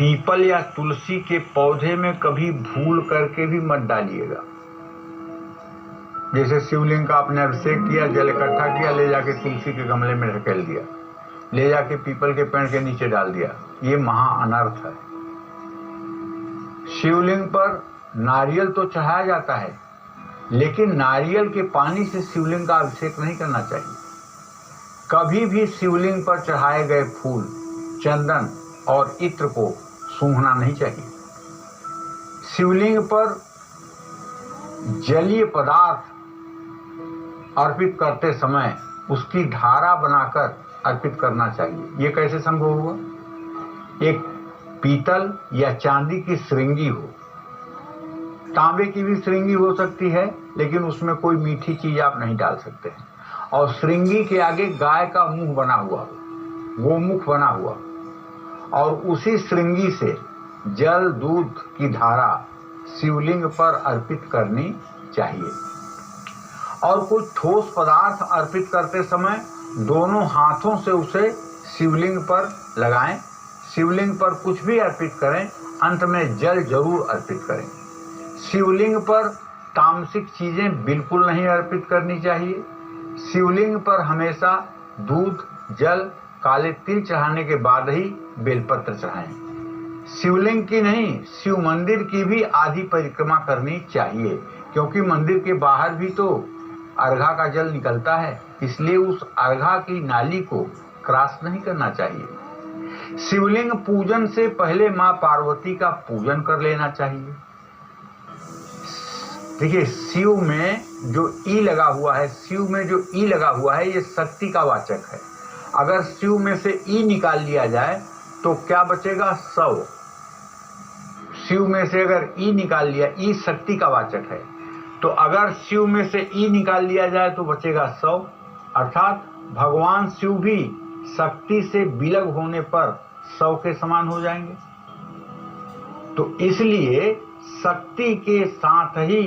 People या तुलसी के पौधे में कभी भूल करके भी मत डालिएगा। जैसे शिवलिंग का आपने अभिषेक किया, जल इकट्ठा किया, ले जाके तुलसी के गमले में ढकेल दिया, ले जाके पीपल के पेड़ के नीचे डाल दिया, ये महा अनर्थ है। शिवलिंग पर नारियल तो चढ़ाया जाता है, लेकिन नारियल के पानी से शिवलिंग का अभिषेक नहीं करना चाहिए। कभी भी शिवलिंग पर चढ़ाए गए फूल, चंदन और इत्र को सूंघना नहीं चाहिए। शिवलिंग पर जलीय पदार्थ अर्पित करते समय उसकी धारा बनाकर अर्पित करना चाहिए। ये कैसे संभव हुआ? एक पीतल या चांदी की श्रृंगी हो, तांबे की भी श्रृंगी हो सकती है, लेकिन उसमें कोई मीठी चीज आप नहीं डाल सकते हैं, और श्रृंगी के आगे गाय का मुंह बना हुआ हो, गोमुख बना हुआ, और उसी श्रृंगी से जल दूध की धारा शिवलिंग पर अर्पित करनी चाहिए। और कुछ ठोस पदार्थ अर्पित करते समय दोनों हाथों से उसे शिवलिंग पर लगाएं। शिवलिंग पर कुछ भी अर्पित करें, अंत में जल जरूर अर्पित करें। शिवलिंग पर तामसिक चीजें बिल्कुल नहीं अर्पित करनी चाहिए। शिवलिंग पर हमेशा दूध, जल, काले तिल चढ़ाने के बाद ही बेलपत्र चढ़ाएं। शिवलिंग की नहीं, शिव मंदिर की भी आधी परिक्रमा करनी चाहिए, क्योंकि मंदिर के बाहर भी तो अर्घा का जल निकलता है, इसलिए उस अर्घा की नाली को क्रॉस नहीं करना चाहिए। शिवलिंग पूजन से पहले मां पार्वती का पूजन कर लेना चाहिए। देखिए, शिव में जो ई लगा हुआ है, शिव में जो ई लगा हुआ है, ये शक्ति का वाचक है। अगर शिव में से ई निकाल लिया जाए तो क्या बचेगा? सौ। शिव में से अगर ई निकाल लिया, ई शक्ति का वाचक है, तो अगर शिव में से ई निकाल लिया जाए तो बचेगा 100, अर्थात भगवान शिव भी शक्ति से विलग होने पर 100 के समान हो जाएंगे। तो इसलिए शक्ति के साथ ही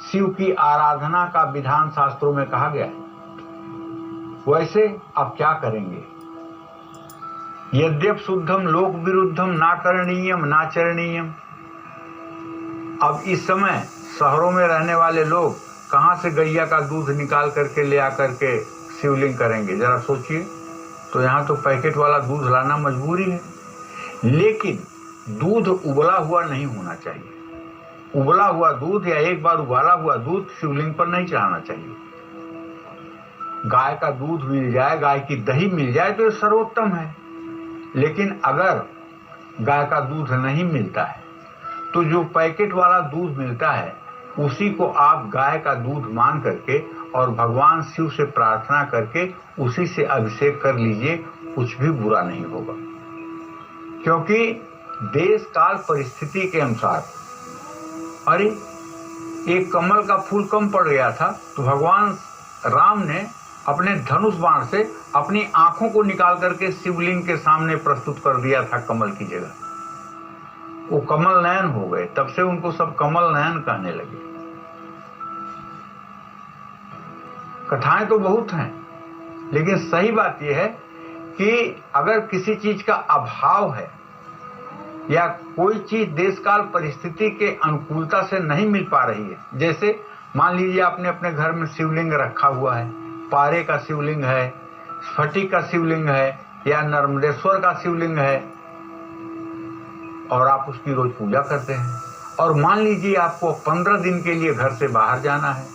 शिव की आराधना का विधान शास्त्रों में कहा गया है। वैसे अब क्या करेंगे? यद्यप शुद्धम लोक विरुद्धम ना करणीयम ना चरणीयम। अब इस समय शहरों में रहने वाले लोग कहां से गैया का दूध निकाल करके ले आकर के शिवलिंग करेंगे? जरा सोचिए। तो यहाँ तो पैकेट वाला दूध लाना मजबूरी है, लेकिन दूध उबला हुआ नहीं होना चाहिए। उबला हुआ दूध या एक बार उबाला हुआ दूध शिवलिंग पर नहीं चढ़ाना चाहिए। गाय का दूध मिल जाए, गाय की दही मिल जाए तो ये सर्वोत्तम है। लेकिन अगर गाय का दूध नहीं मिलता है तो जो पैकेट वाला दूध मिलता है उसी को आप गाय का दूध मान करके और भगवान शिव से प्रार्थना करके उसी से अभिषेक कर लीजिए, कुछ भी बुरा नहीं होगा। क्योंकि देश काल परिस्थिति के अनुसार, अरे एक कमल का फूल कम पड़ गया था तो भगवान राम ने अपने धनुष बाण से अपनी आंखों को निकाल करके शिवलिंग के सामने प्रस्तुत कर दिया था कमल की जगह। वो कमल नयन हो गए, तब से उनको सब कमल नयन कहने लगे। कथाएं तो बहुत हैं, लेकिन सही बात यह है कि अगर किसी चीज का अभाव है या कोई चीज देश काल परिस्थिति के अनुकूलता से नहीं मिल पा रही है, जैसे मान लीजिए आपने अपने घर में शिवलिंग रखा हुआ है, पारे का शिवलिंग है, स्फटिक का शिवलिंग है या नर्मदेश्वर का शिवलिंग है, और आप उसकी रोज पूजा करते हैं, और मान लीजिए आपको 15 दिन के लिए घर से बाहर जाना है,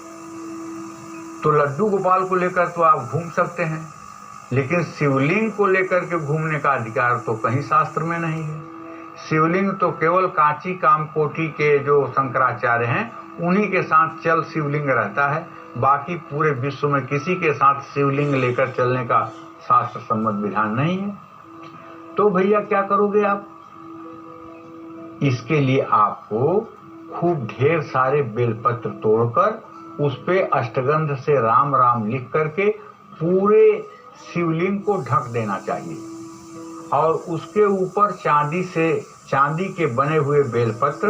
तो लड्डू गोपाल को लेकर तो आप घूम सकते हैं, लेकिन शिवलिंग को लेकर के घूमने का अधिकार तो कहीं शास्त्र में नहीं है। शिवलिंग तो केवल कांची कामकोटि के जो शंकराचार्य हैं उन्हीं के साथ चल शिवलिंग रहता है, बाकी पूरे विश्व में किसी के साथ शिवलिंग लेकर चलने का शास्त्र सम्मत विधान नहीं है। तो भैया क्या करोगे आप? इसके लिए आपको खूब ढेर सारे बेलपत्र तोड़कर उस पे अष्टगंध से राम राम लिख करके पूरे शिवलिंग को ढक देना चाहिए, और उसके ऊपर चांदी के बने हुए बेलपत्र,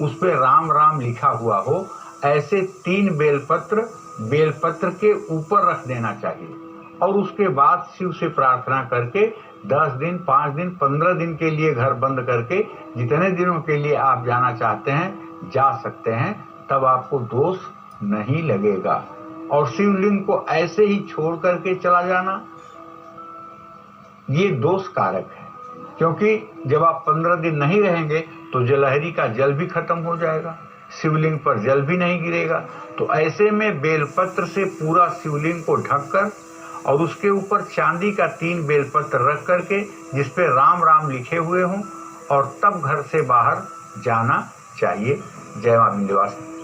उस पे राम राम लिखा हुआ हो, ऐसे 3 बेलपत्र के ऊपर रख देना चाहिए, और उसके बाद शिव से प्रार्थना करके 10 दिन, 5 दिन, 15 दिन के लिए घर बंद करके जितने दिनों के लिए आप जाना चाहते हैं जा सकते हैं, तब आपको दोष नहीं लगेगा। और शिवलिंग को ऐसे ही छोड़ करके चला जाना ये दोष कारक है, क्योंकि जब आप 15 दिन नहीं रहेंगे तो जलहरी का जल भी खत्म हो जाएगा, शिवलिंग पर जल भी नहीं गिरेगा। तो ऐसे में बेलपत्र से पूरा शिवलिंग को ढककर और उसके ऊपर चांदी का 3 बेलपत्र रख करके जिस पे राम राम लिखे हुए हों और तब घर से बाहर जाना चाहिए। जय मां विंध्यवासिनी।